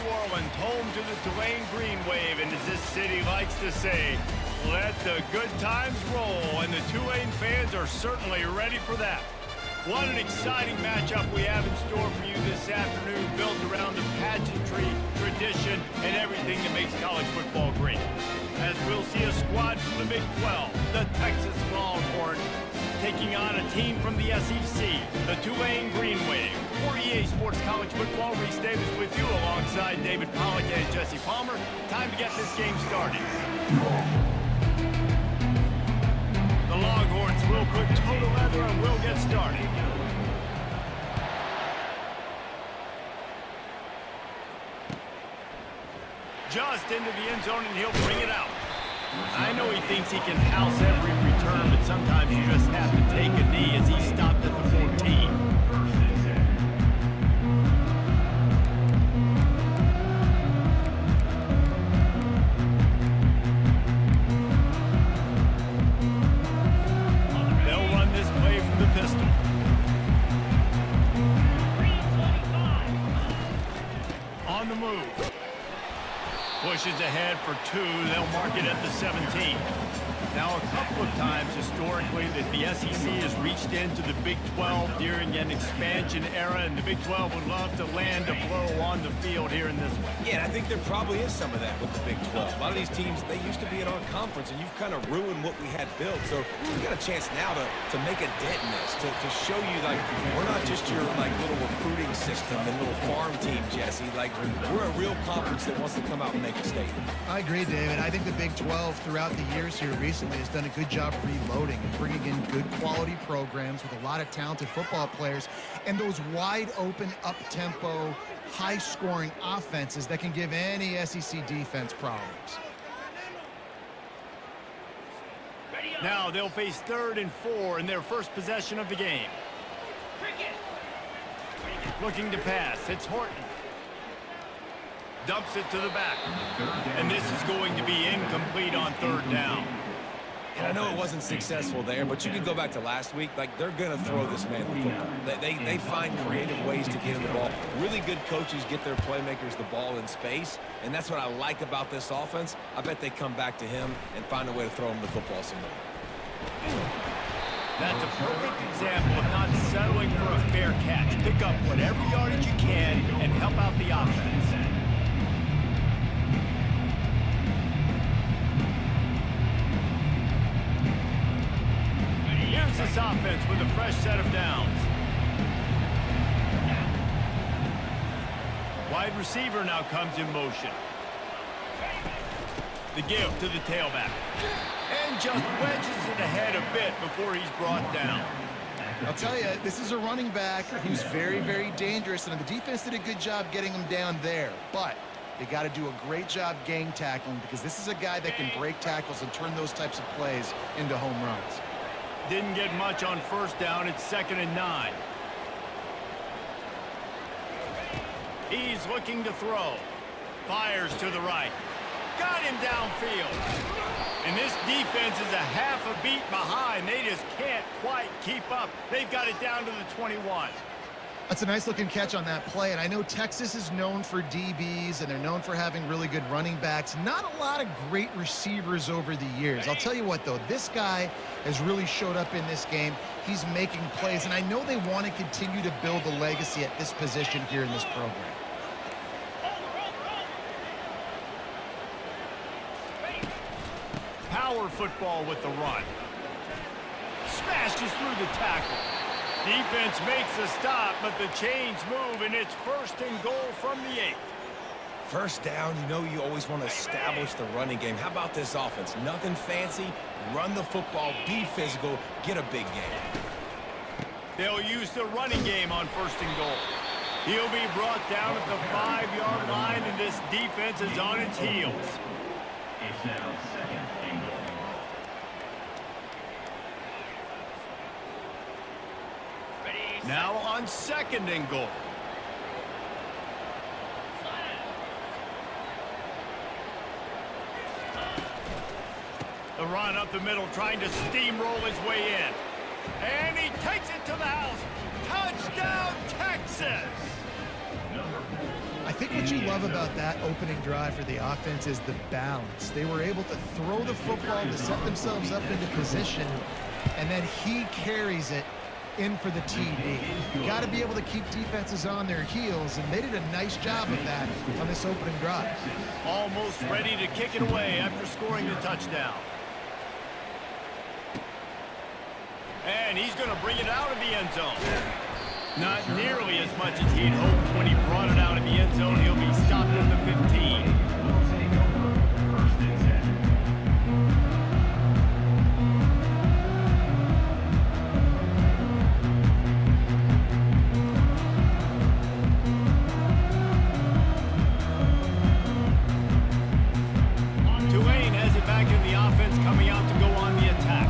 Orleans, home to the Tulane Green Wave, and as this city likes to say, let the good times roll, and the Tulane fans are certainly ready for that. What an exciting matchup we have in store for you this afternoon, built around the pageantry, tradition, and everything that makes college football great. As we'll see a squad from the Big 12, the Texas Longhorns, taking on a team from the SEC, the Tulane Green Wave. For EA Sports College Football, Reese Davis with you alongside David Pollack and Jesse Palmer. Time to get this game started. The Longhorns will put toe to leather and will get started. Just into the end zone, and he'll bring it out. I know he thinks he can house every return, but sometimes you just have to take a knee as he stopped at the 14. They'll run this play from the pistol. On the move. Pushes ahead for 2. They'll mark it at the 17. Now, a couple of times historically that the SEC has reached into the Big 12 during an expansion era, and the Big 12 would love to land a blow on the field here in this one. Yeah, and I think there probably is some of that with the Big 12. A lot of these teams, they used to be in our conference, and you've kind of ruined what we had built. So we've got a chance now to make a dent in this, to show you, like, we're not just your, like, little recruiting system and little farm team, Jesse. Like, we're a real conference that wants to come out and make a statement. I agree, David. I think the Big 12 throughout the years here recently has done a good job reloading and bringing in good quality programs with a lot of talented football players and those wide open, up-tempo, high-scoring offenses that can give any SEC defense problems. Now they'll face 3rd and 4 in their first possession of the game. Looking to pass. It's Horton. Dumps it to the back. And this is going to be incomplete on 3rd down. And I know it wasn't successful there, but you can go back to last week. Like, they're going to throw this man the football. They find creative ways to get him the ball. Really good coaches get their playmakers the ball in space, and that's what I like about this offense. I bet they come back to him and find a way to throw him the football somewhere. That's a perfect example of not settling for a fair catch. Pick up whatever yardage you can and help out the offense. Here's this offense with a fresh set of downs. Wide receiver now comes in motion. The give to the tailback. And just wedges it ahead a bit before he's brought down. I'll tell you, this is a running back who's very, very dangerous, and the defense did a good job getting him down there. But they got to do a great job gang tackling, because this is a guy that can break tackles and turn those types of plays into home runs. Didn't get much on 1st down. It's 2nd and 9. He's looking to throw. Fires to the right. Got him downfield. And this defense is a half a beat behind. They just can't quite keep up. They've got it down to the 21. That's a nice-looking catch on that play, and I know Texas is known for DBs, and they're known for having really good running backs. Not a lot of great receivers over the years. I'll tell you what, though, this guy has really showed up in this game. He's making plays, and I know they want to continue to build a legacy at this position here in this program. Power football with the run. Smashes through the tackle. Defense makes a stop, but the chains move, and it's 1st and goal from the 8. 1st down, you know you always want to establish the running game. How about this offense? Nothing fancy. Run the football, be physical, get a big game. They'll use the running game on 1st and goal. He'll be brought down at the 5-yard line, and this defense is on its heels. It's now 2nd and goal. Now on 2nd and goal. The run up the middle, trying to steamroll his way in. And he takes it to the house. Touchdown, Texas! think what you love about that opening drive for the offense is the balance. They were able to throw the football to set themselves up into position, and then he carries it in for the TD. You got to be able to keep defenses on their heels, and they did a nice job of that on this opening drive. Almost ready to kick it away after scoring the touchdown. And he's going to bring it out of the end zone. Not nearly as much as he'd hoped when he brought it out of the end zone. He'll be stopped at the 15. Tulane has it back in the offense, coming out to go on the attack.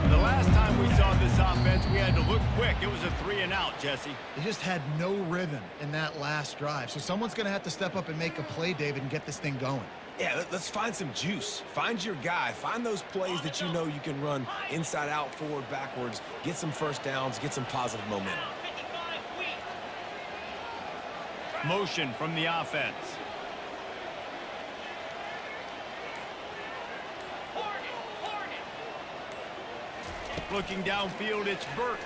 The last time we saw this offense, we had to look quick. It was a 3-and-out, Jesse. They just had no rhythm in that last drive. So someone's going to have to step up and make a play, David, and get this thing going. Yeah, let's find some juice. Find your guy. Find those plays that you know you can run inside out, forward, backwards. Get some first downs. Get some positive momentum. Motion from the offense. Looking downfield, it's Burt.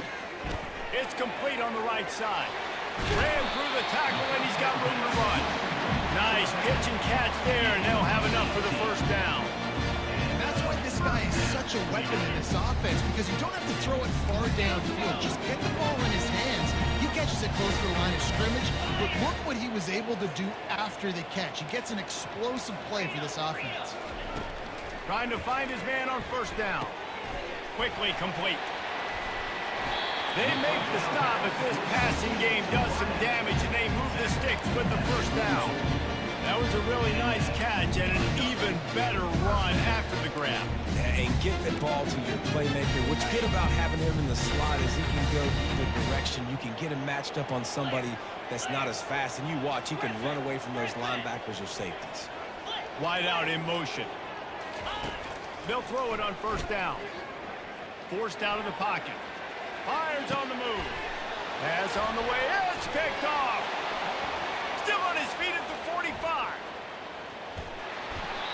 It's complete on the right side. Ran through the tackle, and he's got room to run. Nice pitch and catch there, and they'll have enough for the first down. And that's why this guy is such a weapon in this offense, because you don't have to throw it far downfield. Just get the ball in his hands. He catches it close to the line of scrimmage, but look what he was able to do after the catch. He gets an explosive play for this offense. Trying to find his man on first down. Quickly complete. They make the stop, but this passing game does some damage, and they move the sticks with the first down. That was a really nice catch and an even better run after the grab. Yeah, and get the ball to your playmaker. What's good about having him in the slot is he can go either direction. You can get him matched up on somebody that's not as fast, and you watch, he can run away from those linebackers or safeties. Wide out in motion. They'll throw it on first down. Forced out of the pocket. Fires on the move. Pass on the way. It's picked off. Still on his feet at the 45.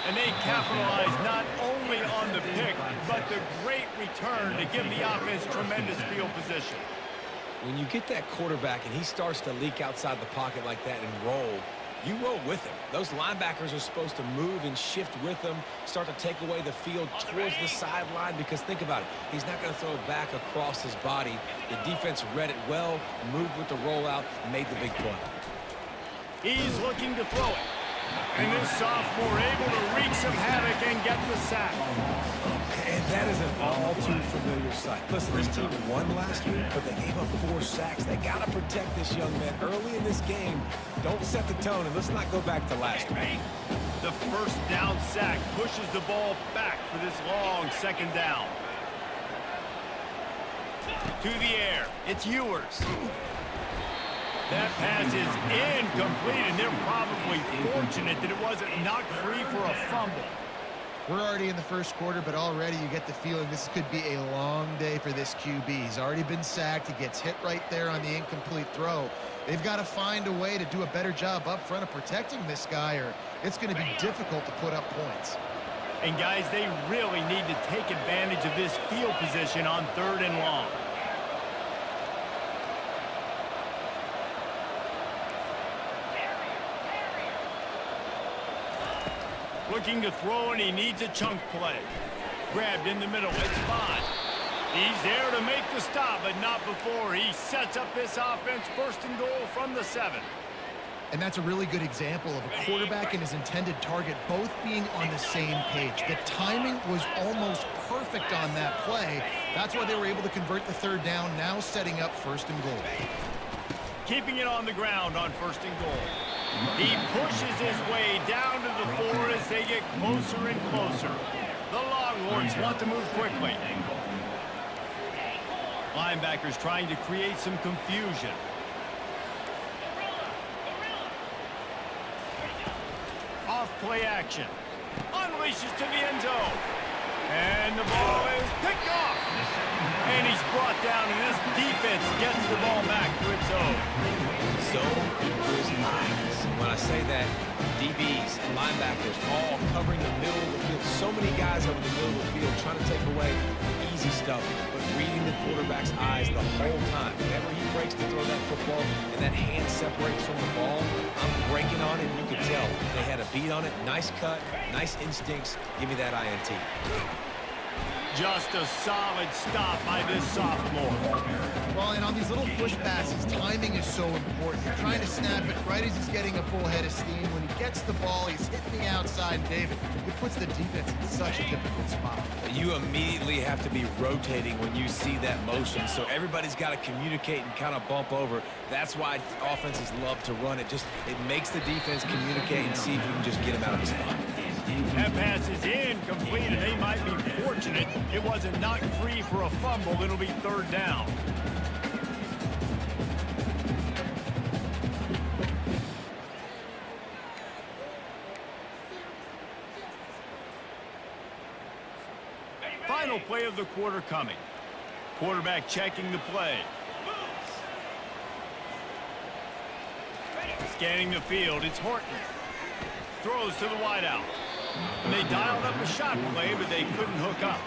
And they capitalize not only on the pick, but the great return to give the offense tremendous field position. When you get that quarterback and he starts to leak outside the pocket like that and roll, you roll with him. Those linebackers are supposed to move and shift with him, start to take away the field towards the sideline, because think about it. He's not going to throw it back across his body. The defense read it well, moved with the rollout, and made the big play. He's looking to throw it. And this sophomore able to wreak some havoc and get the sack. And that is an all too familiar sight. Listen, this team won last week, but they gave up 4 sacks. They got to protect this young man early in this game. Don't set the tone, and let's not go back to last week. The first down sack pushes the ball back for this long second down. To the air, it's Ewers. That pass is incomplete, and they're probably fortunate that it wasn't knocked free for a fumble. We're already in the first quarter, but already you get the feeling this could be a long day for this QB. He's already been sacked. He gets hit right there on the incomplete throw. They've got to find a way to do a better job up front of protecting this guy, or it's going to be difficult to put up points. And, guys, they really need to take advantage of this field position on 3rd and long. Looking to throw, and he needs a chunk play. Grabbed in the middle. It's Bond. He's there to make the stop, but not before he sets up this offense 1st and goal from the 7. And that's a really good example of a quarterback and his intended target both being on the same page. The timing was almost perfect on that play. That's why they were able to convert the 3rd down, now setting up 1st and goal. Keeping it on the ground on 1st and goal. He pushes his way down to the 4 as they get closer and closer. The Longhorns want to move quickly. Linebackers trying to create some confusion. Off play action. Unleashes to the end zone. And the ball is picked off. And he's brought down, and this defense gets the ball back to its own. So equals eyes. When I I say that, DBs and linebackers all covering the middle of the field. So many guys over the middle of the field trying to take away easy stuff, but reading the quarterback's eyes the whole time. Whenever he breaks to throw that football and that hand separates from the ball, I'm breaking on it. You can tell they had a beat on it. Nice cut, nice instincts. Give me that INT. Just a solid stop by this sophomore. Well, and on these little push passes, timing is so important. You're trying to snap it right as he's getting a full head of steam. When he gets the ball, he's hitting the outside. David, it puts the defense in such a difficult spot. You immediately have to be rotating when you see that motion, so everybody's got to communicate and kind of bump over. That's why offenses love to run it. It makes the defense communicate and see if you can just get him out of the spot. That pass is incomplete, and they might be fortunate it wasn't knocked free for a fumble. It'll be third down. Final play of the quarter coming. Quarterback checking the play. Scanning the field, it's Horton. Throws to the wideout. And they dialed up a shot play, but they couldn't hook up.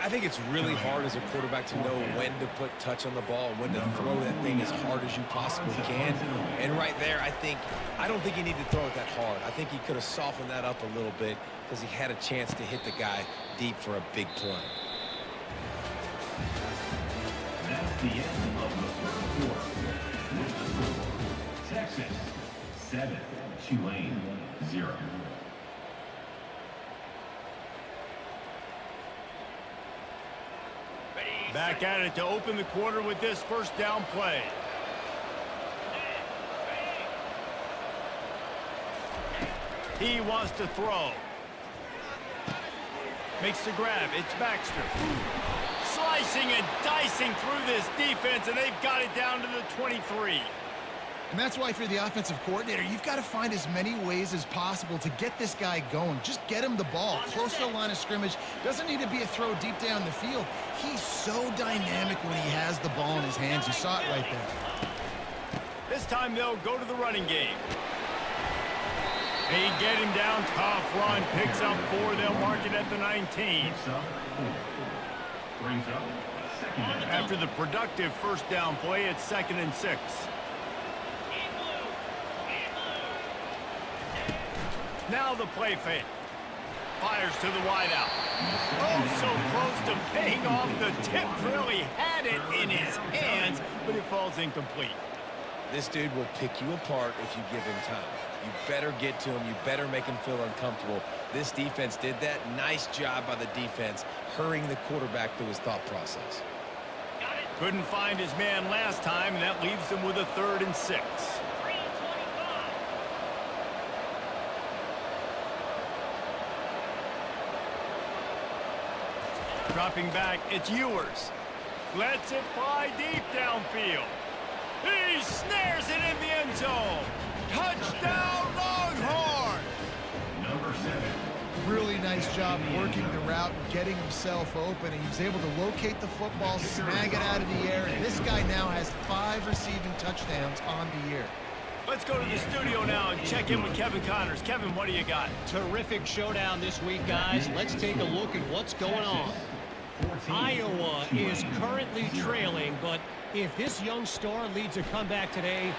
I think it's really hard as a quarterback to know when to put touch on the ball and when to throw that thing as hard as you possibly can. And right there, I don't think he needed to throw it that hard. I think he could have softened that up a little bit because he had a chance to hit the guy deep for a big play. That's the end of the first quarter. With the score, Texas 7, Tulane 0. Back at it to open the quarter with this first down play. He wants to throw. Makes the grab. It's Baxter. Slicing and dicing through this defense, and they've got it down to the 23. And that's why, for the offensive coordinator, you've got to find as many ways as possible to get this guy going. Just get him the ball. Close to the line of scrimmage. Doesn't need to be a throw deep down the field. He's so dynamic when he has the ball in his hands. You saw it right there. This time they'll go to the running game. They get him down. Tough run. Picks up 4. They'll mark it at the 19. Brings up second. After the productive first down play, it's 2nd and 6. Now the play fake. Fires to the wideout. Oh, so close to paying off. The tip really had it in his hands, but it falls incomplete. This dude will pick you apart if you give him time. You better get to him. You better make him feel uncomfortable. This defense did that. Nice job by the defense, hurrying the quarterback through his thought process. Couldn't find his man last time, and that leaves him with a 3rd and 6. Dropping back, it's Ewers. Lets it fly deep downfield. He snares it in the end zone. Touchdown, Longhorns! Number 7. Really nice job working the route and getting himself open. And he was able to locate the football, snag it out of the air. And this guy now has 5 receiving touchdowns on the year. Let's go to the studio now and check in with Kevin Connors. Kevin, what do you got? Terrific showdown this week, guys. Let's take a look at what's going on. Iowa is currently trailing, but if this young star leads a comeback today,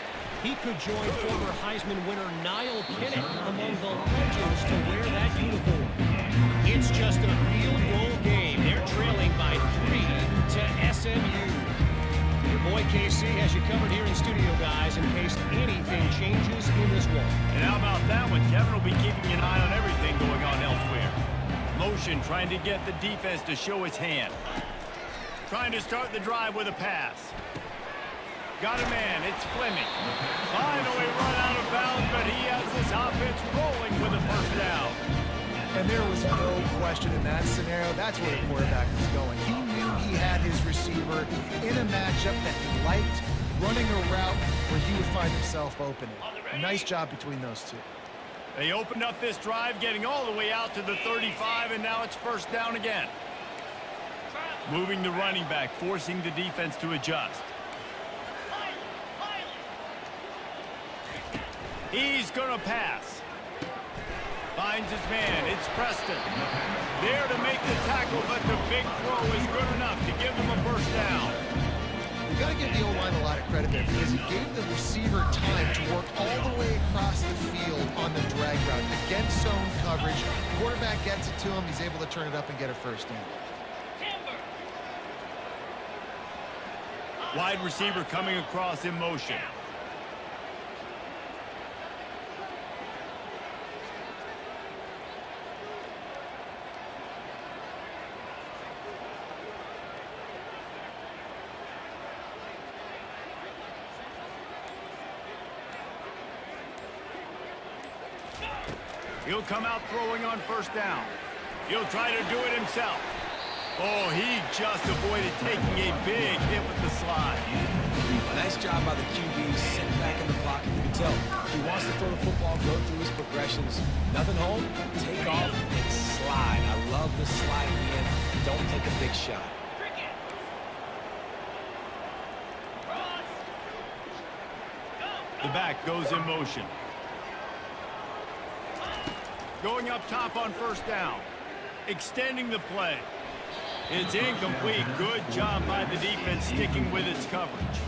he could join former Heisman winner Niall Kinnick among the legends to wear that uniform. It's just a field goal game. They're trailing by 3 to SMU. Your boy KC has you covered here in studio, guys, in case anything changes in this one. And how about that one? Kevin will be keeping an eye on everything going on elsewhere. Motion, trying to get the defense to show his hand. Trying to start the drive with a pass. Got a man, it's Fleming. Finally run out of bounds, but he has this offense rolling with a first down. And there was no question in that scenario. That's where the quarterback was going. He knew he had his receiver in a matchup that he liked, running a route where he would find himself open. Nice job between those two. They opened up this drive, getting all the way out to the 35, and now it's first down again. Moving the running back, forcing the defense to adjust. He's going to pass. Finds his man. It's Preston. There to make the tackle, but the big throw is good enough to give them a first down. You got to give the O-line a lot of credit there because he gave the receiver time to work all the way across the field on the drag route against zone coverage. Quarterback gets it to him. He's able to turn it up and get a first down. Wide receiver coming across in motion. He'll come out throwing on first down. He'll try to do it himself. Oh, he just avoided taking a big hit with the slide. Nice job by the QB, sitting back in the pocket. You can tell he wants to throw the football, go through his progressions. Nothing home, take off and slide. I love the slide in the end. Don't take a big shot. The back goes in motion. Going up top on first down. Extending the play. It's incomplete. Good job by the defense sticking with its coverage.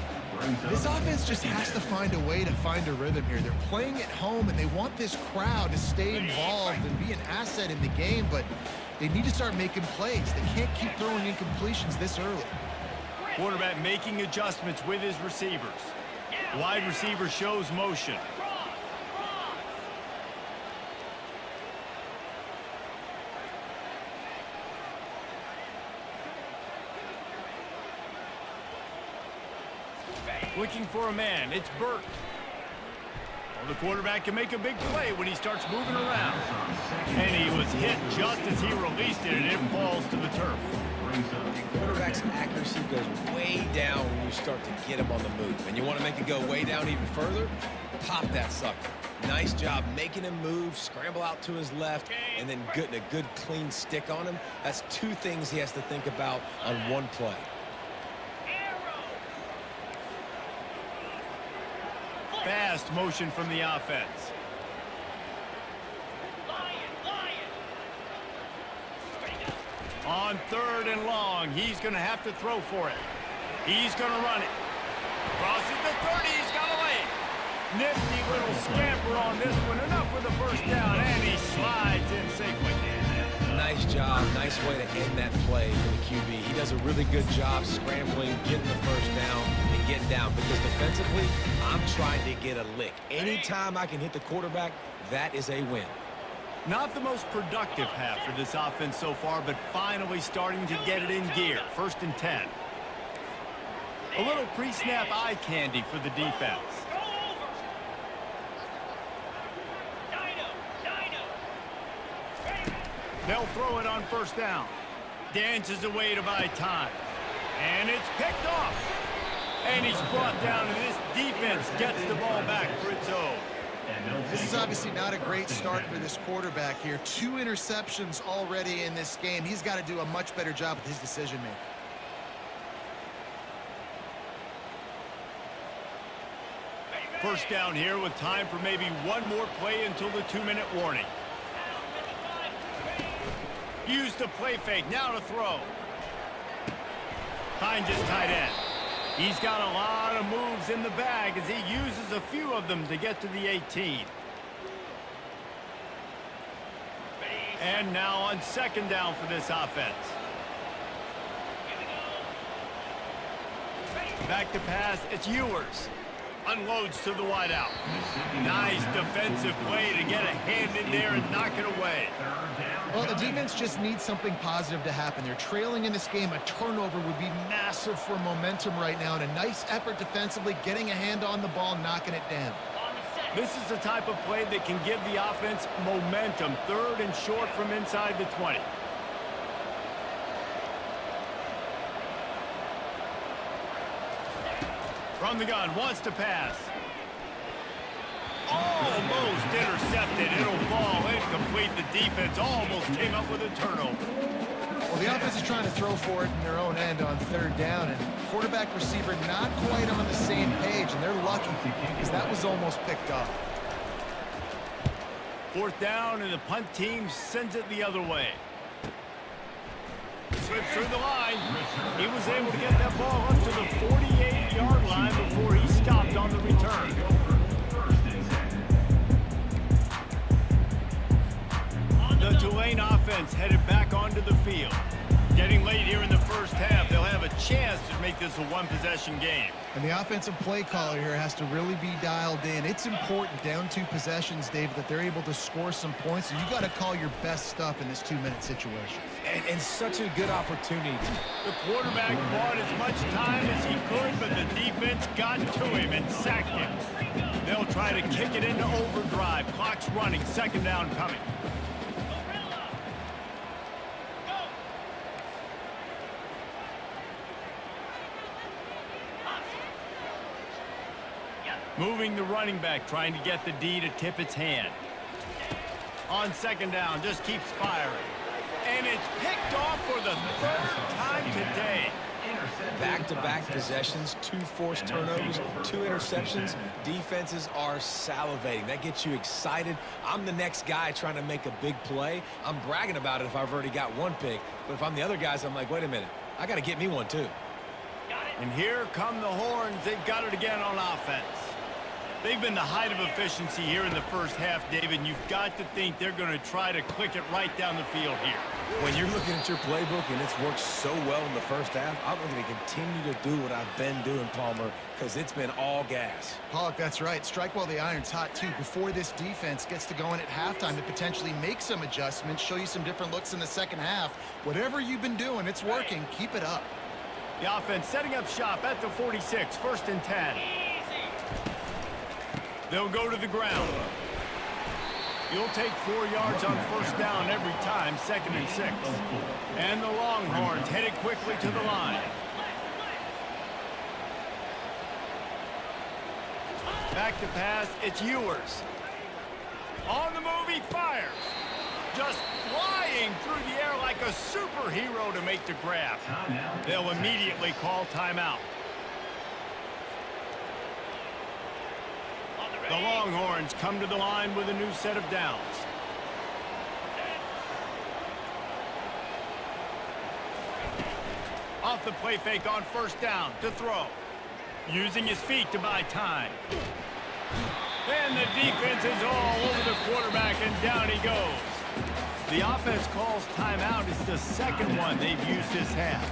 This offense just has to find a way to find a rhythm here. They're playing at home, and they want this crowd to stay involved and be an asset in the game, but they need to start making plays. They can't keep throwing incompletions this early. Quarterback making adjustments with his receivers. Wide receiver shows motion. Looking for a man. It's Burt. Well, the quarterback can make a big play when he starts moving around. And he was hit just as he released it, and it falls to the turf. The quarterback's accuracy goes way down when you start to get him on the move. And you want to make it go way down even further? Pop that sucker. Nice job making him move, scramble out to his left, and then getting a good clean stick on him. That's two things he has to think about on one play. Fast motion from the offense. On third and long, he's going to have to throw for it. He's going to run it. Crosses the 30, he's got away. Nifty little scamper on this one. Enough for the first down, and he slides in safely. Nice job. Nice way to end that play for the QB. He does a really good job scrambling, getting the first down, and getting down. Because defensively, I'm trying to get a lick. Anytime I can hit the quarterback, that is a win. Not the most productive half for this offense so far, but finally starting to get it in gear. 1st and 10. A little pre-snap eye candy for the defense. They'll throw it on first down. Dances away to buy time. And it's picked off. And he's brought down, and this defense gets the ball back for its own. This is obviously not a great start for this quarterback here. 2 interceptions already in this game. He's got to do a much better job with his decision-making. First down here with time for maybe one more play until the 2-minute warning. Use the play fake, now to throw. Finds his tight end. He's got a lot of moves in the bag as he uses a few of them to get to the 18. And now on 2nd down for this offense. Back to pass, it's Ewers. Unloads to the wideout. Nice defensive play to get a hand in there and knock it away. Well, the defense just needs something positive to happen. They're trailing in this game. A turnover would be massive for momentum right now, and a nice effort defensively, getting a hand on the ball, knocking it down. This is the type of play that can give the offense momentum. 3rd and short from inside the 20. From the gun, wants to pass. Almost intercepted. It'll fall incomplete. The defense almost came up with a turnover. Well, the offense is trying to throw for it in their own end on 3rd down, and quarterback receiver not quite on the same page, and they're lucky because that was almost picked off. 4th down, and the punt team sends it the other way. Slips through the line. He was able to get that ball up to the 48-yard line before he stopped on the return. The Tulane offense headed back onto the field. Getting late here in the first half, they'll have a chance to make this a one-possession game. And the offensive play caller here has to really be dialed in. It's important down 2 possessions, David, that they're able to score some points. And you got to call your best stuff in this 2-minute situation. And such a good opportunity. The quarterback bought as much time as he could, but the defense got to him and sacked him. They'll try to kick it into overdrive. Clock's running. 2nd down coming. Moving the running back, trying to get the D to tip its hand. On 2nd down, just keeps firing. And it's picked off for the 3rd time today. Back-to-back possessions, 2 forced turnovers, 2 interceptions. Defenses are salivating. That gets you excited. I'm the next guy trying to make a big play. I'm bragging about it if I've already got 1 pick. But if I'm the other guys, I'm like, wait a minute. I got to get me 1 too. And here come the horns. They've got it again on offense. They've been the height of efficiency here in the first half, David, and you've got to think they're going to try to click it right down the field here. When you're looking at your playbook and it's worked so well in the first half, I'm going to continue to do what I've been doing, Palmer, because it's been all gas. Pollock, that's right. Strike while the iron's hot, too. Before this defense gets to go in at halftime to potentially make some adjustments, show you some different looks in the second half. Whatever you've been doing, it's working. Keep it up. The offense setting up shop at the 46, 1st and 10. They'll go to the ground. You'll take 4 yards on 1st down every time, 2nd and 6. And the Longhorns headed quickly to the line. Back to pass, it's Ewers. On the move, he fires. Just flying through the air like a superhero to make the grab. They'll immediately call timeout. The Longhorns come to the line with a new set of downs. Off the play fake on 1st down to throw. Using his feet to buy time. And the defense is all over the quarterback, and down he goes. The offense calls timeout. It's the 2nd one they've used this half.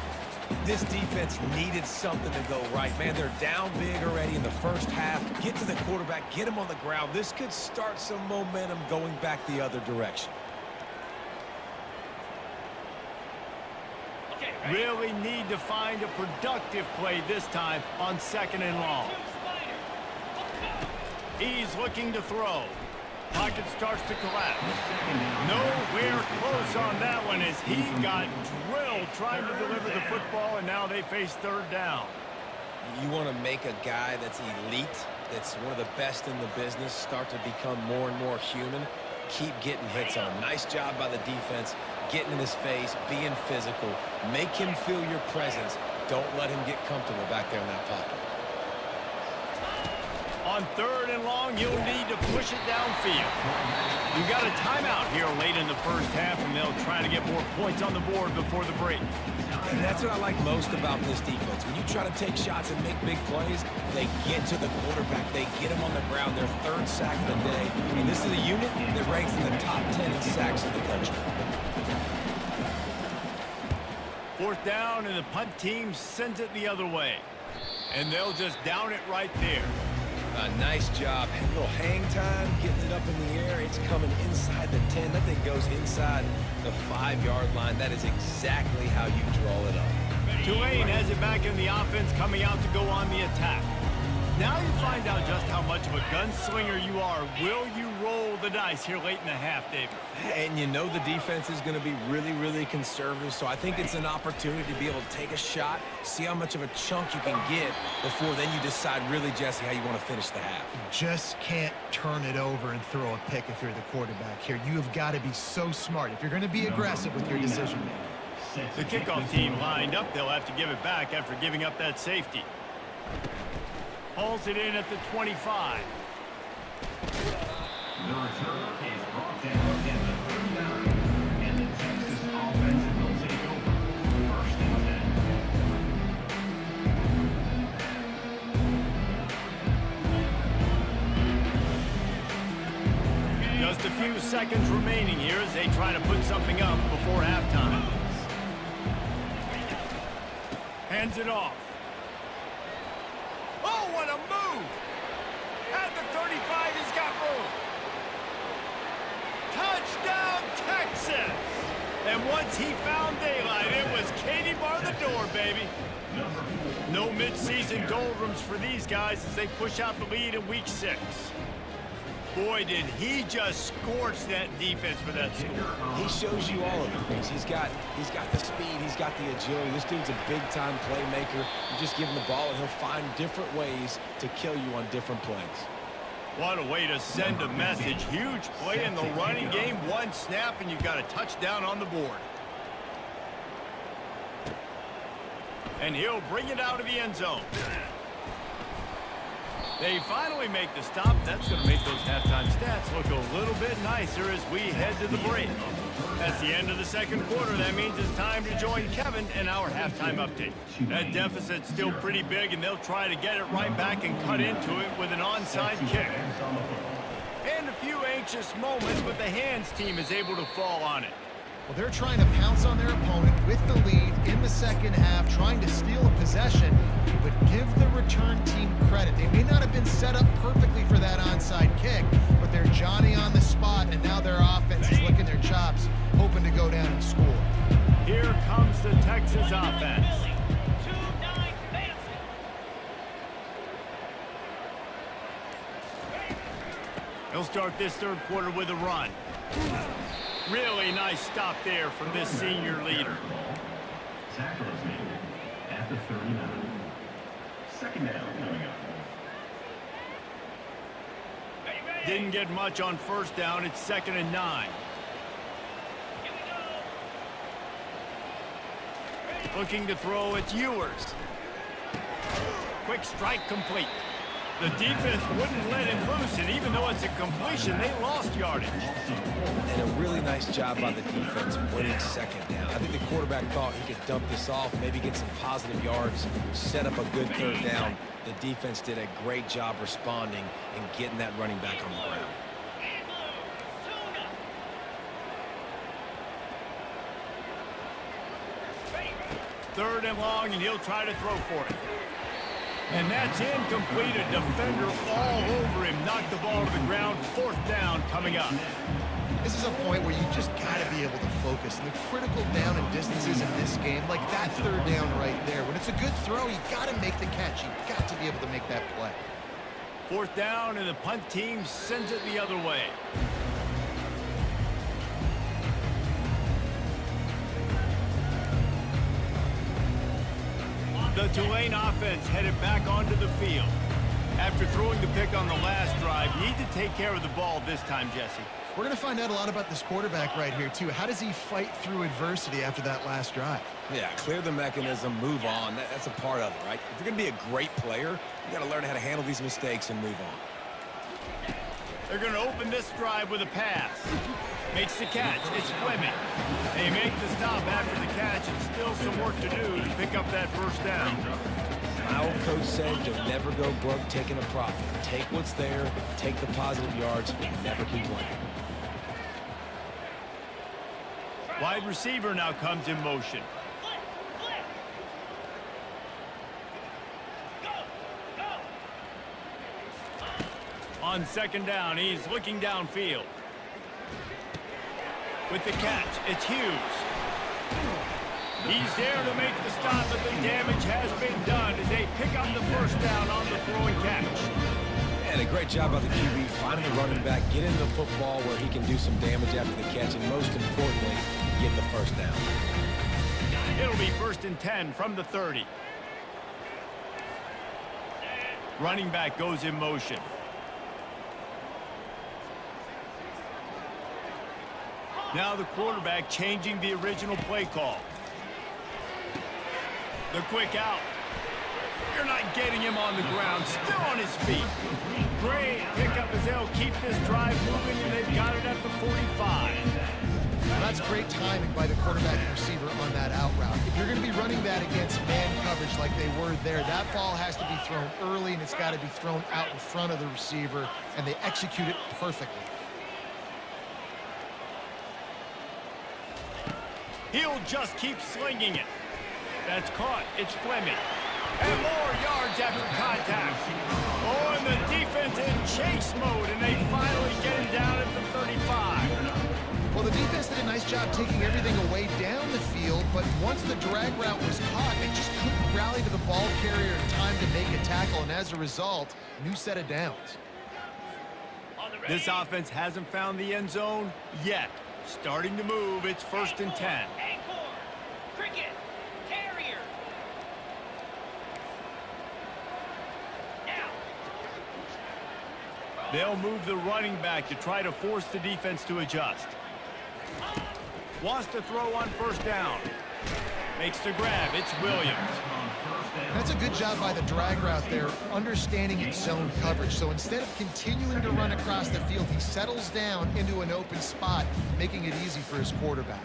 This defense needed something to go right. Man, they're down big already in the first half. Get to the quarterback, get him on the ground. This could start some momentum going back the other direction. Really need to find a productive play this time on 2nd and long. He's looking to throw. Pocket starts to collapse. Nowhere close on that one as he got drilled trying to deliver the football, and now they face 3rd down. You want to make a guy that's elite, that's one of the best in the business, start to become more and more human. Keep getting hits on him. Nice job by the defense, getting in his face, being physical. Make him feel your presence. Don't let him get comfortable back there in that pocket. On 3rd and long, you'll need to push it downfield. You got a timeout here late in the first half, and they'll try to get more points on the board before the break. And that's what I like most about this defense. When you try to take shots and make big plays, they get to the quarterback. They get him on the ground. Their 3rd sack of the day. And this is a unit that ranks in the top 10 in sacks in the country. 4th down, and the punt team sends it the other way. And they'll just down it right there. A nice job. A little hang time, getting it up in the air. It's coming inside the 10. That thing goes inside the 5-yard line. That is exactly how you draw it up. Tulane has it back in the offense, coming out to go on the attack. Now you find out just how much of a gunslinger you are. Will you roll the dice here late in the half, David? And you know the defense is going to be really, really conservative, so I think it's an opportunity to be able to take a shot, see how much of a chunk you can get before then you decide really, Jesse, how you want to finish the half. Just can't turn it over and throw a pick if you're the quarterback here. You have got to be so smart if you're going to be aggressive with your decision-making. The kickoff team lined up. They'll have to give it back after giving up that safety. Pulls it in at the 25. The return is brought seconds remaining here as they try to put something up before halftime. Hands it off. Oh, what a move! At the 35, he's got room. Touchdown, Texas! And once he found daylight, it was Katie bar the door, baby. No midseason doldrums for these guys as they push out the lead in week 6. Boy, did he just scorch that defense for that score. He shows you all of the things. He's got the speed. He's got the agility. This dude's a big-time playmaker. You just give him the ball, and he'll find different ways to kill you on different plays. What a way to send a message. Huge play in the running game. One snap, and you've got a touchdown on the board. And he'll bring it out of the end zone. They finally make the stop. That's going to make those halftime stats look a little bit nicer as we head to the break. That's the end of the second quarter. That means it's time to join Kevin and our halftime update. That deficit's still pretty big, and they'll try to get it right back and cut into it with an onside kick. And a few anxious moments, but the hands team is able to fall on it. Well, they're trying to pounce on their opponent with the lead in the second half, trying to steal a possession, but give the return team credit. They may not have been set up perfectly for that onside kick, but they're Johnny on the spot, and now their offense is licking their chops, hoping to go down and score. Here comes the Texas offense. He'll start this third quarter with a run. Really nice stop there from this senior leader. Tackle is made at the 39. Second down coming up. Didn't get much on first down. It's 2nd and 9. Looking to throw, it's Ewers. Quick strike complete. The defense wouldn't let him loose, and even though it's a completion, they lost yardage. And a really nice job by the defense winning second down. I think the quarterback thought he could dump this off, maybe get some positive yards, set up a good third down. The defense did a great job responding and getting that running back on the ground. Third and long, and he'll try to throw for it. And that's incomplete. A defender all over him. Knocked the ball to the ground. 4th down coming up. This is a point where you just got to be able to focus. And the critical down and distances in this game, like that third down right there. When it's a good throw, you got to make the catch. You got to be able to make that play. 4th down, and the punt team sends it the other way. The Tulane offense headed back onto the field. After throwing the pick on the last drive, need to take care of the ball this time, Jesse. We're going to find out a lot about this quarterback right here, too. How does he fight through adversity after that last drive? Yeah, clear the mechanism, move on. That's a part of it, right? If you're going to be a great player, you got to learn how to handle these mistakes and move on. They're going to open this drive with a pass. Makes the catch. It's Fleming. They make the stop after the catch, and still some work to do to pick up that first down. My old coach said you'll never go broke taking a profit. Take what's there, take the positive yards, and never complain. Wide receiver now comes in motion. On 2nd down, he's looking downfield. With the catch, it's Hughes. He's there to make the stop, but the damage has been done as they pick up the first down on the throwing catch. And a great job by the QB finding the running back, get into the football where he can do some damage after the catch, and most importantly, get the first down. It'll be 1st and 10 from the 30. Running back goes in motion. Now the quarterback changing the original play call. The quick out. You're not getting him on the ground. Still on his feet. Great pickup as they'll keep this drive moving, and they've got it at the 45. Now that's great timing by the quarterback and receiver on that out route. If you're going to be running that against man coverage like they were there, that ball has to be thrown early, and it's got to be thrown out in front of the receiver, and they execute it perfectly. He'll just keep slinging it. That's caught. It's Fleming. And more yards after contact. Oh, and the defense in chase mode, and they finally get him down at the 35. Well, the defense did a nice job taking everything away down the field, but once the drag route was caught, they just couldn't rally to the ball carrier in time to make a tackle, and as a result, new set of downs. This offense hasn't found the end zone yet. Starting to move, it's 1st and 10. Cricket, Terrier. Now. They'll move the running back to try to force the defense to adjust. Wants to throw on 1st down. Makes the grab. It's Williams. That's a good job by the drag route there, understanding its zone coverage. So instead of continuing to run across the field, he settles down into an open spot, making it easy for his quarterback.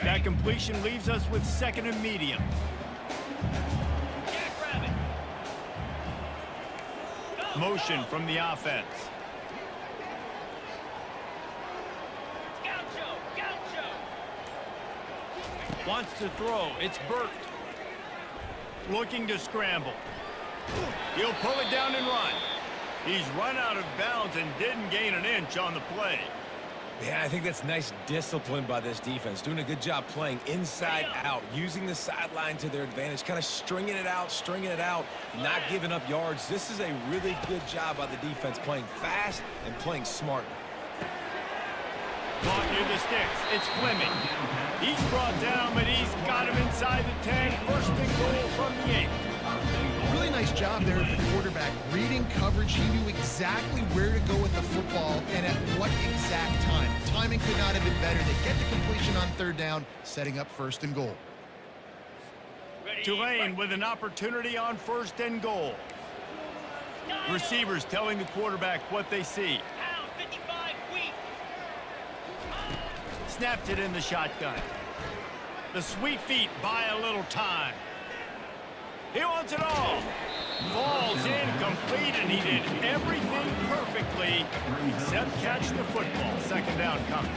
That completion leaves us with 2nd and medium. Motion from the offense. Wants to throw. It's Burt. Looking to scramble. He'll pull it down and run. He's run out of bounds and didn't gain an inch on the play. Yeah, I think that's nice discipline by this defense. Doing a good job playing inside out, using the sideline to their advantage, kind of stringing it out, not giving up yards. This is a really good job by the defense, playing fast and playing smartly. Caught near the sticks. It's Fleming. He's brought down, but he's got him inside the 10. 1st and goal from the 8. Really nice job there of the quarterback. Reading coverage, he knew exactly where to go with the football and at what exact time. Timing could not have been better. They get the completion on 3rd down, setting up 1st and goal. Tulane with an opportunity on 1st and goal. Receivers telling the quarterback what they see. Snapped it in the shotgun. The sweet feet buy a little time. He wants it all. Falls incomplete, and he did everything perfectly except catch the football. 2nd down coming.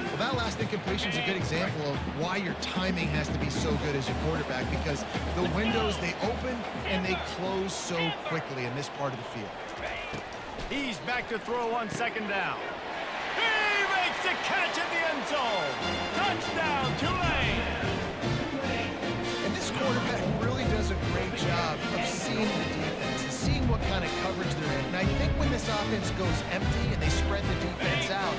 Well, that last incompletion is a good example of why your timing has to be so good as your quarterback, because the windows, they open and they close so quickly in this part of the field. He's back to throw on 2nd down. He makes the catch in the end zone. Touchdown, Tulane. And this quarterback really does a great job of seeing the defense and seeing what kind of coverage they're in. And I think when this offense goes empty and they spread the defense out,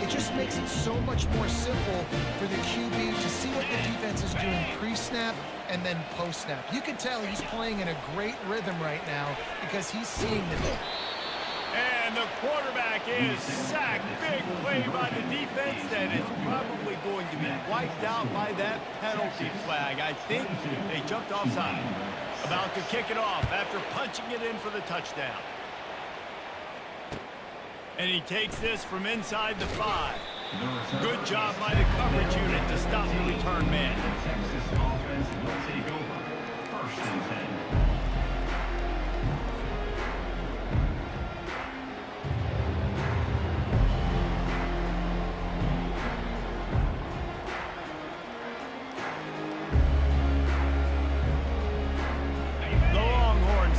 it just makes it so much more simple for the QB to see what the defense is doing pre-snap and then post-snap. You can tell he's playing in a great rhythm right now because he's seeing the field. And the quarterback is sacked. Big play by the defense that is probably going to be wiped out by that penalty flag. I think they jumped offside. About to kick it off after punching it in for the touchdown. And he takes this from inside the 5. Good job by the coverage unit to stop the return man. Texas offense will take over. 1st and 10.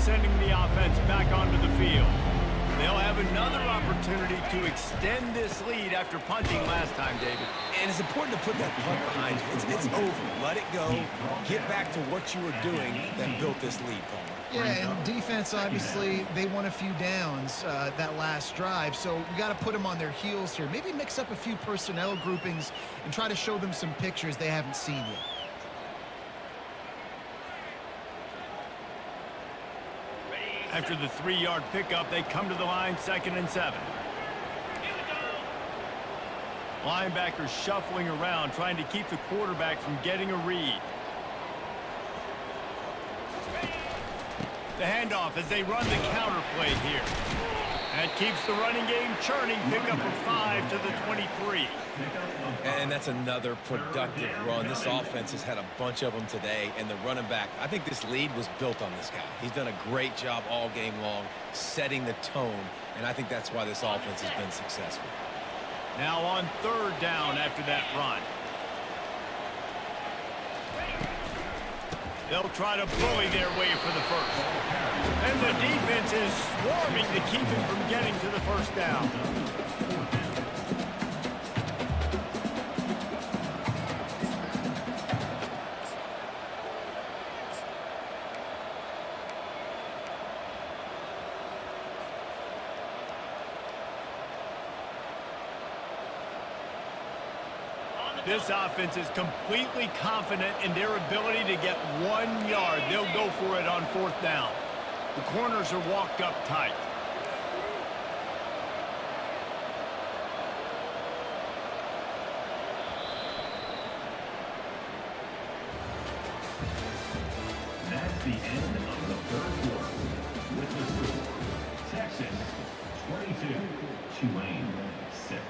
Sending the offense back onto the field. They'll have another opportunity to extend this lead after punting last time, David. And it's important to put that punt behind you. It's over. Let it go. Get back to what you were doing that built this lead, Palmer. Yeah, and defense, obviously, they won a few downs that last drive, so we got to put them on their heels here. Maybe mix up a few personnel groupings and try to show them some pictures they haven't seen yet. After the 3-yard pickup, they come to the line, 2nd and 7. Linebackers shuffling around, trying to keep the quarterback from getting a read. The handoff as they run the counter play here. That keeps the running game churning. Pickup of 5 to the 23. And that's another productive run. This offense has had a bunch of them today, and the running back, I think this lead was built on this guy. He's done a great job all game long, setting the tone, and I think that's why this offense has been successful. Now on 3rd down after that run. They'll try to bully their way for the first. And the defense is swarming to keep him from getting to the first down. This offense is completely confident in their ability to get 1 yard. They'll go for it on 4th down. The corners are walked up tight. That's the end of the 3rd quarter. With the score, Texas 22, Tulane 6.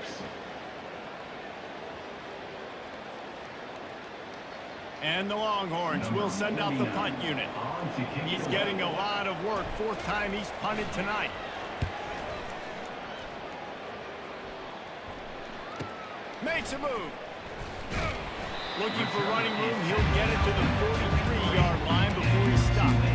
And the Longhorns will send out the punt unit. He's getting a lot of work. 4th time he's punted tonight. Makes a move. Looking for running room. He'll get it to the 43-yard line before he stops.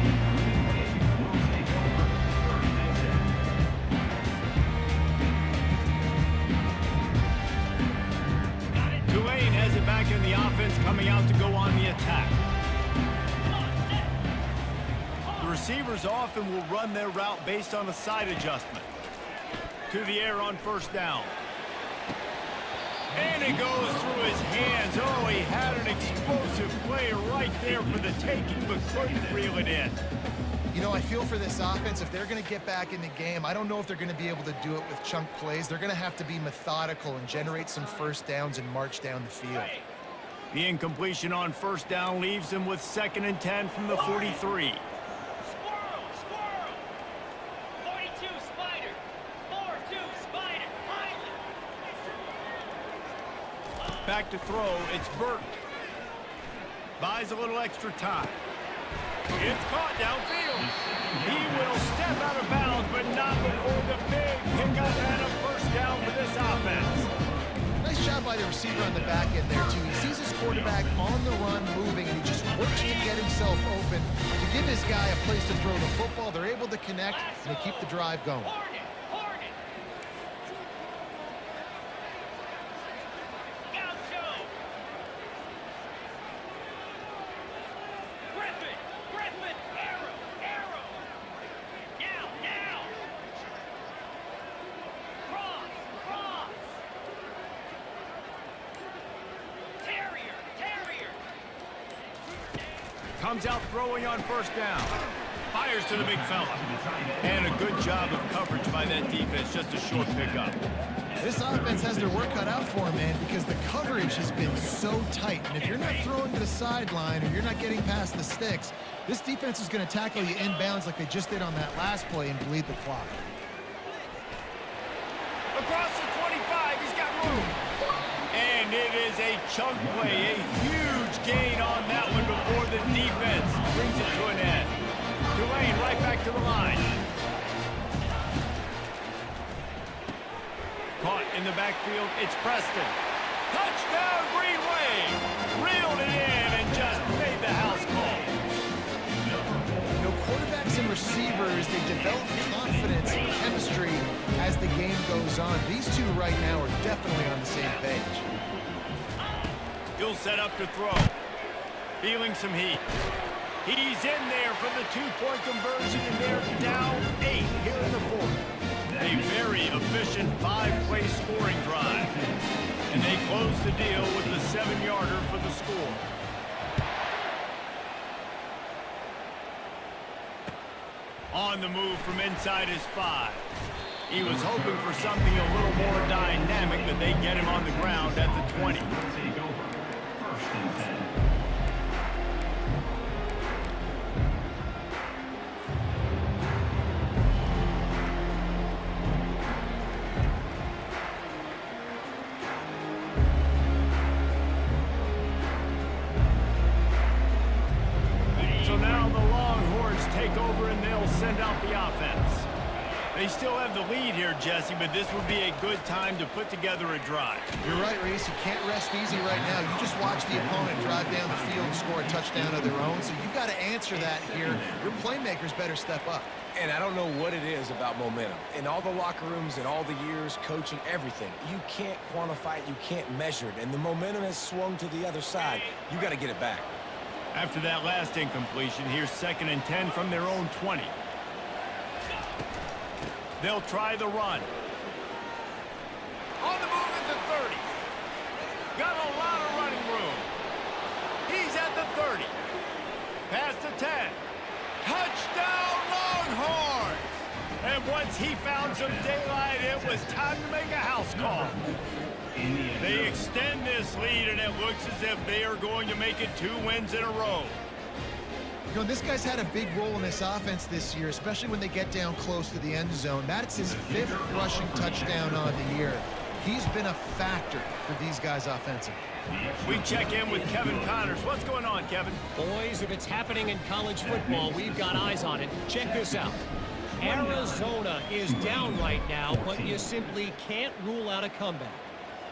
Tulane has it back in the offense, coming out to go on the attack. The receivers often will run their route based on a side adjustment. To the air on 1st down. And it goes through his hands. Oh, he had an explosive play right there for the taking, but couldn't reel it in. You know, I feel for this offense, if they're going to get back in the game, I don't know if they're going to be able to do it with chunk plays. They're going to have to be methodical and generate some first downs and march down the field. The incompletion on 1st down leaves him with 2nd and 10 from the 43. Squirrel! 42, Spider! 4-2, Spider! Highland! Back to throw, it's Burke. Buys a little extra time. It's caught downfield. He will step out of bounds, but not before the big pickup and a 1st down for this offense. Nice job by the receiver on the back end there, too. He sees his quarterback on the run moving, and he just works to get himself open to give his guy a place to throw the football. They're able to connect, and they keep the drive going. Hornet! Hornet! Gaucho! Griffin! Griffin! Arrow! Arrow! Now! Cross! Cross! Terrier! Comes out throwing on 1st down. Fires to the big fella. And a good job of coverage by that defense. Just a short pickup. This offense has their work cut out for them, man, because the coverage has been so tight. And if you're not throwing to the sideline or you're not getting past the sticks, this defense is going to tackle you inbounds like they just did on that last play and bleed the clock. Across the 25, he's got room. And it is a chunk play, a huge gain on that one before the defense brings it to an end. Tulane right back to the line. Caught in the backfield, it's Preston. Touchdown, Green Wave! Reeled it in and just made the house call. You know, quarterbacks and receivers, they develop confidence and chemistry as the game goes on. These two right now are definitely on the same page. He'll set up to throw. Feeling some heat. He's in there for the 2-point conversion, and they're down 8 here in the 4th. A very efficient 5-play scoring drive. And they close the deal with the 7-yarder for the score. On the move from inside his 5. He was hoping for something a little more dynamic, but they get him on the ground at the 20. Take over. 1st and 10. take over, and they'll send out the offense. They still have the lead here, Jesse, but this would be a good time to put together a drive. You're right, Reese. You can't rest easy right now. You just watch the opponent drive down the field and score a touchdown of their own, so you've got to answer that here. Your playmakers better step up. And I don't know what it is about momentum. In all the locker rooms and all the years, coaching, everything, you can't quantify it, you can't measure it, and the momentum has swung to the other side. You got to get it back. After that last incompletion, here's 2nd and 10 from their own 20. They'll try the run. On the move at the 30. Got a lot of running room. He's at the 30. Past the 10. Touchdown Longhorns! And once he found some daylight, it was time to make a house call. They extend this lead, and it looks as if they are going to make it 2 wins in a row. You know, this guy's had a big role in this offense this year, especially when they get down close to the end zone. That's his 5th rushing touchdown on the year. He's been a factor for these guys offensively. We check in with Kevin Connors. What's going on, Kevin? Boys, if it's happening in college football, we've got eyes on it. Check this out. Arizona is down right now, but you simply can't rule out a comeback.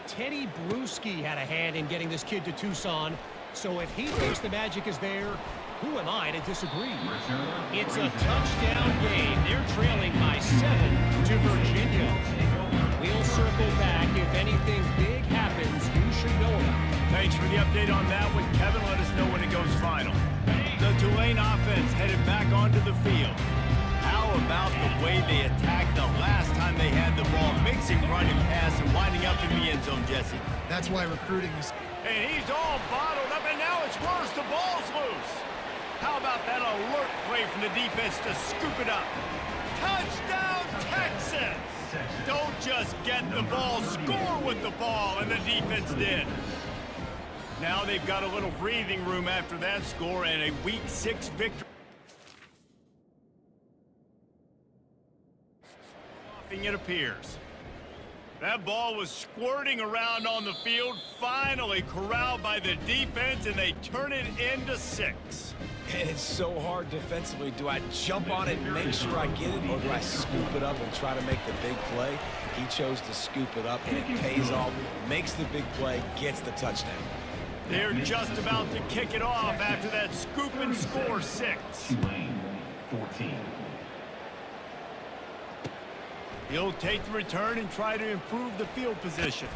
Teddy Bruschi had a hand in getting this kid to Tucson, so if he thinks the magic is there, who am I to disagree? It's a touchdown game. They're trailing by 7 to Virginia. We'll circle back. If anything big happens, you should know about it. Thanks for the update on that one, Kevin. Let us know when it goes final. The Tulane offense headed back onto the field. How about the way they attacked the last time they had the ball, mixing run and pass and winding up in the end zone, Jesse? That's why recruiting is... And he's all bottled up, and now it's worse. The ball's loose. How about that alert play from the defense to scoop it up? Touchdown, Texas! Don't just get the ball, score with the ball, and the defense did. Now they've got a little breathing room after that score and a Week 6 victory. It appears. That ball was squirting around on the field, finally corralled by the defense, and they turn it into 6. And it's so hard defensively. Do I jump on it and make sure I get it, or do I scoop it up and try to make the big play? He chose to scoop it up, and it pays off, makes the big play, gets the touchdown. They're just about to kick it off after that scoop and score 6. Tulane, 14. He'll take the return and try to improve the field position.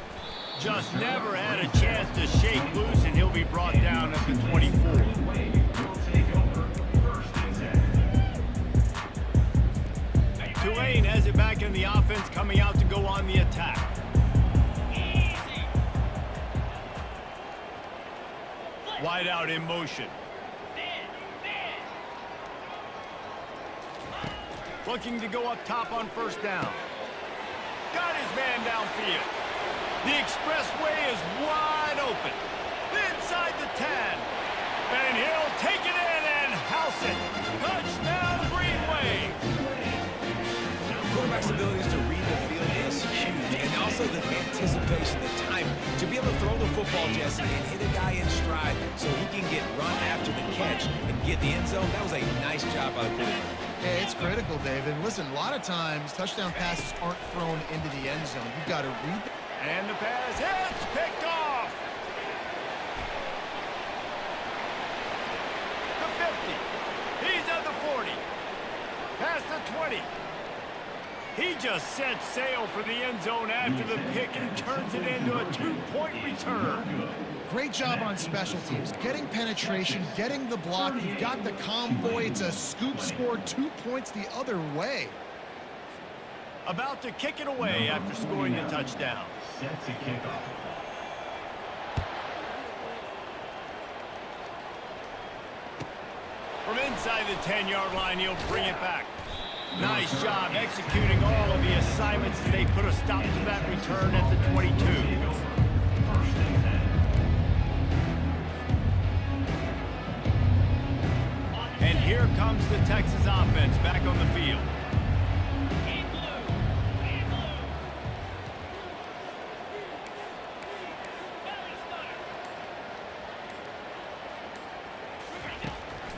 Just never had a chance to shake loose, and he'll be brought down at the 24. Tulane has it back in the offense, coming out to go on the attack. Wide out in motion. Looking to go up top on 1st down. Got his man downfield. The expressway is wide open. Inside the 10. And he'll take it in and house it. Touchdown, Green Wave. Quarterback's abilities to read the field is huge, and also the anticipation, the timing. To be able to throw the football, Jesse, and hit a guy in stride so he can get run after the catch and get the end zone, that was a nice job by the quarterback. Yeah, it's critical, David. Listen, a lot of times touchdown passes aren't thrown into the end zone. You've got to read them. And the pass hits, picked off. The 50. He's at the 40. Past the 20. He just set sail for the end zone after the pick and turns it into a 2-point return. Great job on special teams. Getting penetration, getting the block. You've got the convoy. It's a scoop score, 2 points the other way. About to kick it away after scoring the touchdown. Set to kick off. From inside the 10-yard line, he'll bring it back. Nice job executing all of the assignments as they put a stop to that return at the 22. And here comes the Texas offense back on the field.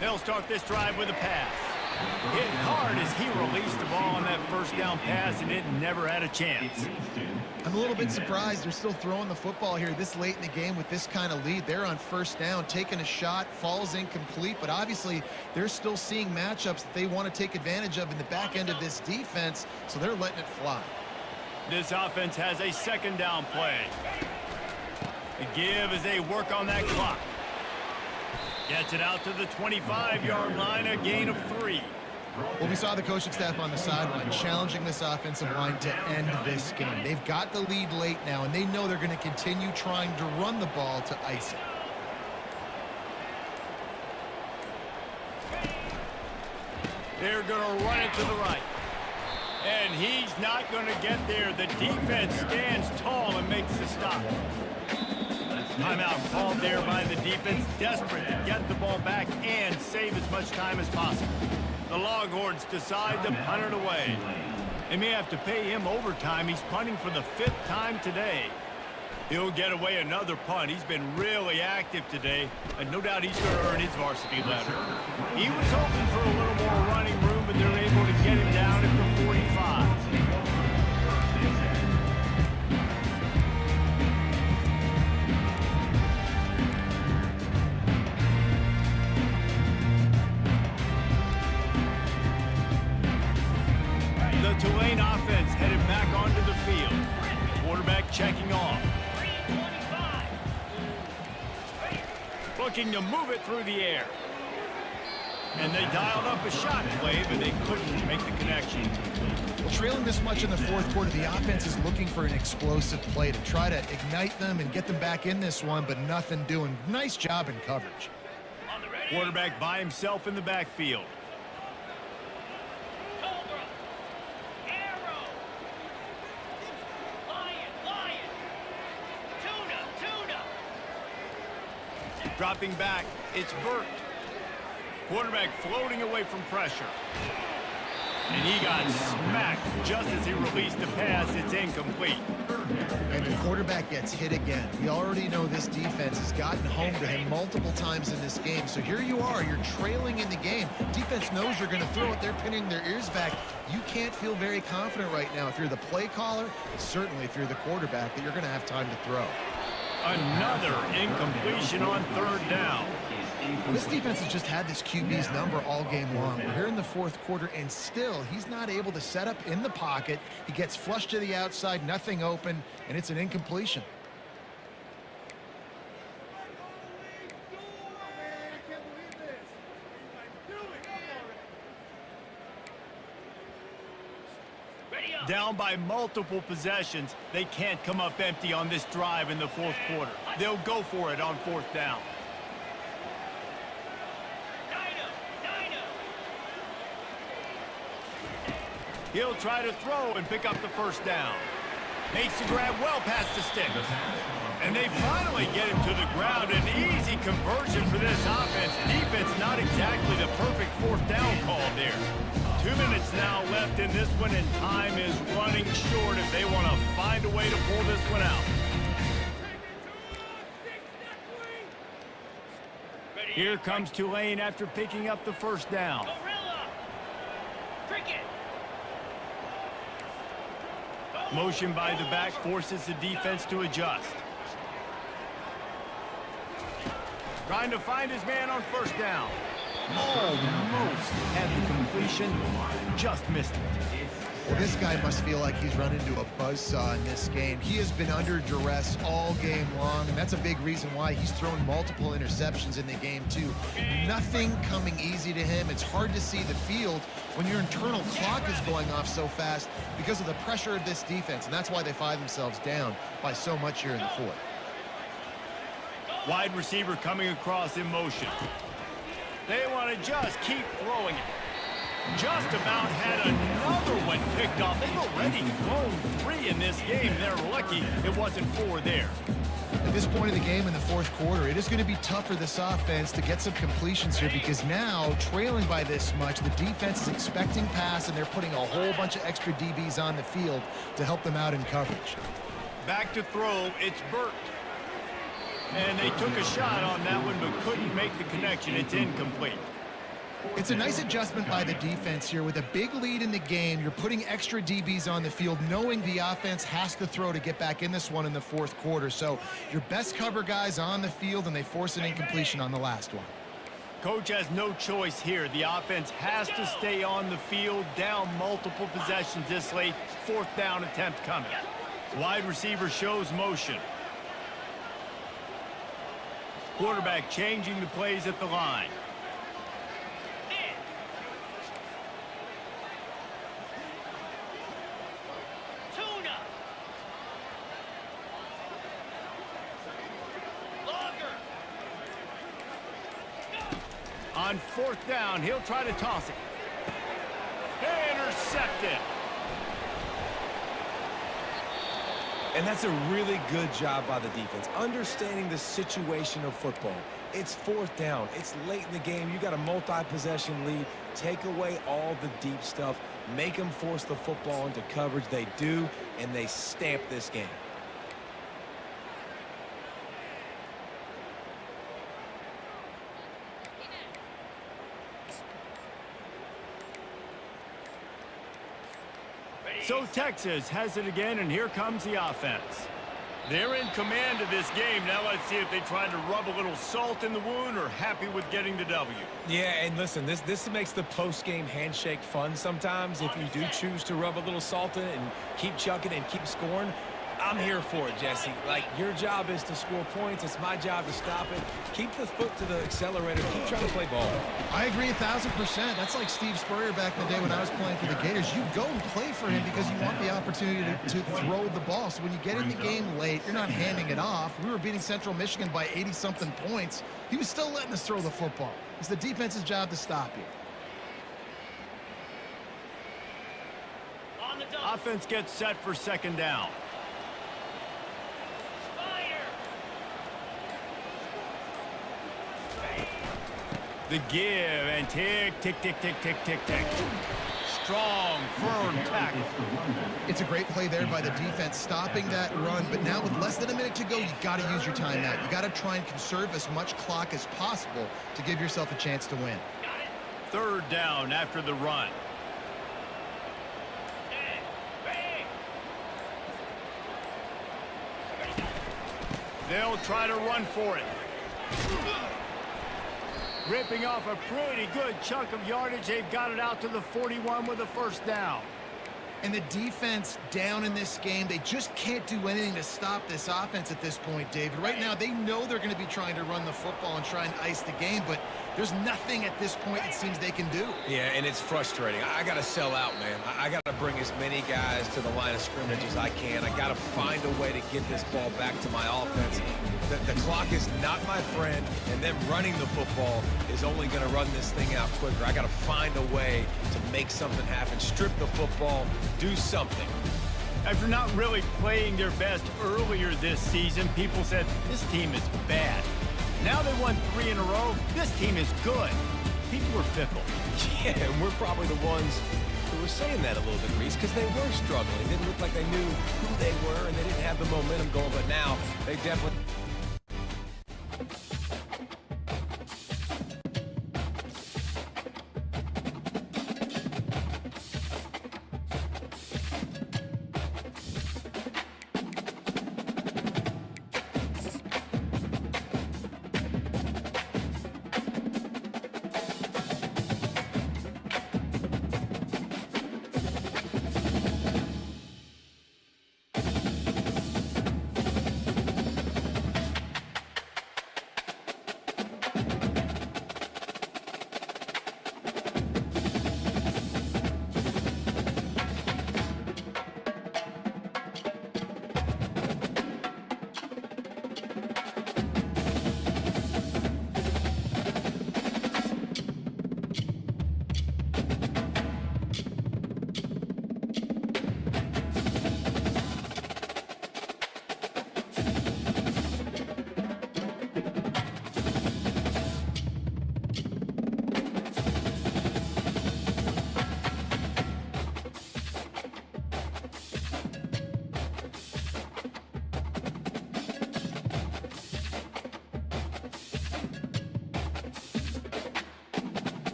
They'll start this drive with a pass. Hit hard as he released the ball on that first down pass, and it never had a chance. I'm a little bit surprised they're still throwing the football here this late in the game with this kind of lead. They're on first down, taking a shot, falls incomplete, but obviously they're still seeing matchups that they want to take advantage of in the back end of this defense, so they're letting it fly. This offense has a second down play. The give as they work on that clock. Gets it out to the 25-yard line, a gain of 3. Well, we saw the coaching staff on the sideline challenging this offensive line to end this game. They've got the lead late now, and they know they're going to continue trying to run the ball to ice it. They're going to run it to the right. And he's not going to get there. The defense stands tall and makes the stop. Timeout called there by the defense, desperate to get the ball back and save as much time as possible. The Longhorns decide to punt it away. They may have to pay him overtime. He's punting for the 5th time today. He'll get away another punt. He's been really active today, and no doubt he's going to earn his varsity letter. He was hoping for a little more running room, but they're able to get him down at the 45. The Tulane offense headed back onto the field. Quarterback checking off. Looking to move it through the air. And they dialed up a shot play, but they couldn't make the connection. Well, trailing this much in the fourth quarter, the offense is looking for an explosive play to try to ignite them and get them back in this one, but nothing doing. Nice job in coverage. Quarterback by himself in the backfield. Dropping back, it's Burt. Quarterback floating away from pressure. And he got smacked just as he released the pass. It's incomplete. And the quarterback gets hit again. We already know this defense has gotten home to him multiple times in this game. So here you are, you're trailing in the game. Defense knows you're going to throw it. They're pinning their ears back. You can't feel very confident right now if you're the play caller, certainly if you're the quarterback, that you're going to have time to throw. Another incompletion on 3rd down. This defense has just had this QB's number all game long. We're here in the fourth quarter, and still, he's not able to set up in the pocket. He gets flushed to the outside, nothing open, and it's an incompletion. Down by multiple possessions, they can't come up empty on this drive in the fourth quarter. They'll go for it on 4th down. He'll try to throw and pick up the 1st down. Makes the grab well past the sticks. And they finally get him to the ground. An easy conversion for this offense. Defense not exactly the perfect 4th down call there. 2 minutes now left in this one, and time is running short if they want to find a way to pull this one out. Here comes Tulane after picking up the 1st down. Motion by the back forces the defense to adjust. Trying to find his man on 1st down. Almost had the completion, just missed it. Well, this guy must feel like he's run into a buzzsaw in this game. He has been under duress all game long, and that's a big reason why he's thrown multiple interceptions in the game, too. Nothing coming easy to him. It's hard to see the field when your internal clock is going off so fast because of the pressure of this defense, and that's why they find themselves down by so much here in the fourth. Wide receiver coming across in motion. They want to just keep throwing it. Just about had another one picked off. They've already thrown 3 in this game. They're lucky it wasn't 4 there. At this point in the game in the fourth quarter, it is going to be tough for this offense to get some completions here because now, trailing by this much, the defense is expecting pass, and they're putting a whole bunch of extra DBs on the field to help them out in coverage. Back to throw, it's Burt. And they took a shot on that one but couldn't make the connection. It's incomplete. It's a nice adjustment by the defense here. With a big lead in the game, you're putting extra DBs on the field, knowing the offense has to throw to get back in this one in the fourth quarter. So your best cover guys on the field, and they force an incompletion on the last one. Coach has no choice here. The offense has to stay on the field, down multiple possessions this late. Fourth down attempt coming. Wide receiver shows motion. Quarterback changing the plays at the line. On fourth down, he'll try to toss it. Intercepted. And that's a really good job by the defense, understanding the situation of football. It's fourth down. It's late in the game. You got a multi-possession lead. Take away all the deep stuff. Make them force the football into coverage. They do, and they stamp this game. So Texas has it again, and here comes the offense. They're in command of this game. Now let's see if they try to rub a little salt in the wound or happy with getting the W. Yeah, and listen, this makes the post-game handshake fun sometimes. If you do choose to rub a little salt in it and keep chucking and keep scoring, I'm here for it, Jesse. Like, your job is to score points. It's my job to stop it. Keep the foot to the accelerator. Keep trying to play ball. I agree 1,000%. That's like Steve Spurrier back in the day when I was playing for the Gators. You go and play for him because you want the opportunity to throw the ball. So when you get in the game late, you're not handing it off. We were beating Central Michigan by 80-something points. He was still letting us throw the football. It's the defense's job to stop you. On the double. Offense gets set for second down. The give and tick, tick, tick, tick, tick, tick, tick. Strong, firm tackle. It's a great play there by the defense, stopping that run. But now with less than a minute to go, you got to use your timeout. You got to try and conserve as much clock as possible to give yourself a chance to win. Third down after the run. They'll try to run for it. Ripping off a pretty good chunk of yardage. They've got it out to the 41 with a first down. And the defense down in this game, they just can't do anything to stop this offense at this point, David. Right now, they know they're going to be trying to run the football and try and ice the game, but there's nothing at this point it seems they can do. Yeah, and it's frustrating. I got to sell out, man. I got to bring as many guys to the line of scrimmage as I can. I got to find a way to get this ball back to my offense. The clock is not my friend, and them running the football is only going to run this thing out quicker. I got to find a way to make something happen, strip the football, do something. After not really playing their best earlier this season, people said, this team is bad. Now they won 3 in a row. This team is good. People were fickle. Yeah, and we're probably the ones who were saying that a little bit, Reese, because they were struggling. It didn't look like they knew who they were, and they didn't have the momentum going, but now they definitely...